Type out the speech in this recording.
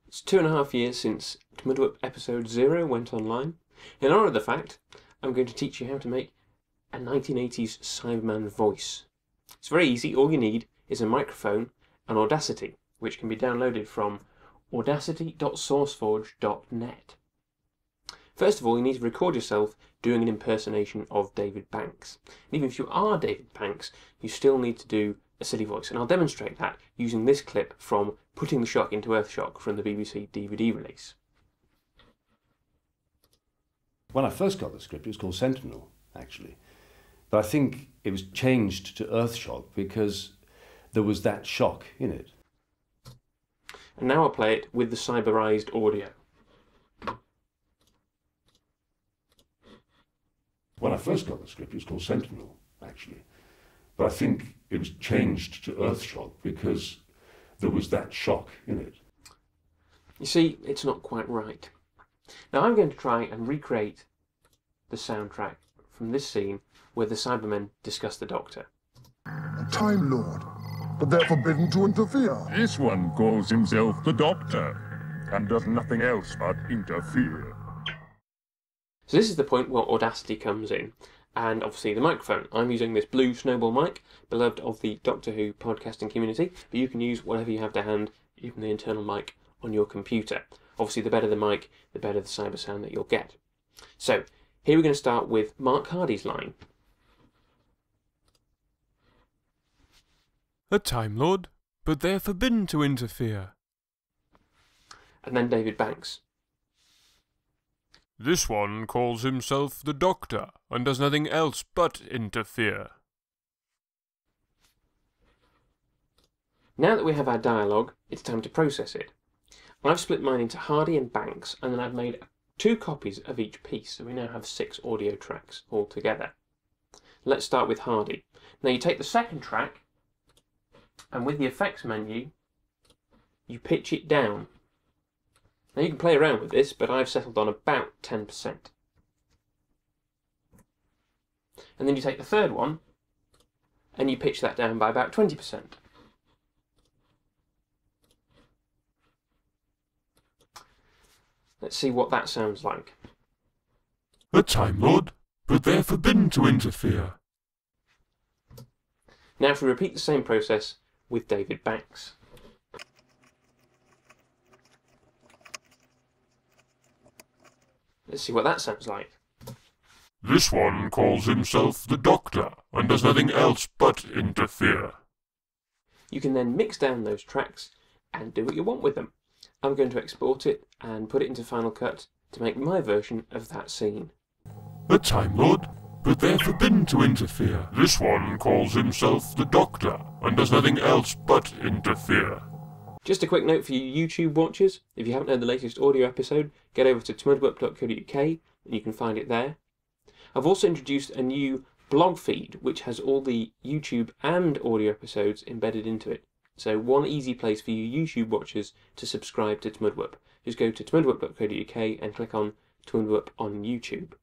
It's 2.5 years since TMDWP episode 0 went online. In honour of the fact, I'm going to teach you how to make a 1980s Cyberman voice. It's very easy. All you need is a microphone and Audacity, which can be downloaded from audacity.sourceforge.net. First of all, you need to record yourself doing an impersonation of David Banks. And even if you are David Banks, you still need to do a silly voice. And I'll demonstrate that using this clip from Putting the Shock into Earthshock from the BBC DVD release. When I first got the script, it was called Sentinel, actually. But I think it was changed to Earthshock because there was that shock in it. And now I'll play it with the cyberized audio. When I first got the script, it was called Sentinel, actually. But I think it was changed to Earthshock because there was that shock in it. You see, it's not quite right. Now I'm going to try and recreate the soundtrack from this scene where the Cybermen discuss the Doctor. A Time Lord, but they're forbidden to interfere. This one calls himself the Doctor and does nothing else but interfere. So this is the point where Audacity comes in, and obviously the microphone. I'm using this blue Snowball mic, beloved of the Doctor Who podcasting community, but you can use whatever you have to hand, even the internal mic on your computer. Obviously the better the mic, the better the cyber sound that you'll get. So here we're going to start with Mark Hardy's line. A Time Lord, but they're forbidden to interfere. And then David Banks. This one calls himself the Doctor and does nothing else but interfere. Now that we have our dialogue, it's time to process it. I've split mine into Hardy and Banks, and then I've made 2 copies of each piece, so we now have 6 audio tracks altogether. Let's start with Hardy. Now you take the second track, and with the effects menu, you pitch it down. Now you can play around with this, but I've settled on about 10%. And then you take the third one, and you pitch that down by about 20%. Let's see what that sounds like. A Time Lord, but they're forbidden to interfere. Now if we repeat the same process with David Banks. Let's see what that sounds like. This one calls himself the Doctor and does nothing else but interfere. You can then mix down those tracks and do what you want with them. I'm going to export it and put it into Final Cut to make my version of that scene. A Time Lord, but they're forbidden to interfere. This one calls himself the Doctor and does nothing else but interfere. Just a quick note for you YouTube watchers, if you haven't heard the latest audio episode, get over to tmdwp.co.uk and you can find it there. I've also introduced a new blog feed which has all the YouTube and audio episodes embedded into it. So one easy place for you YouTube watchers to subscribe to TMDWP. Just go to tmdwp.co.uk and click on TMDWP on YouTube.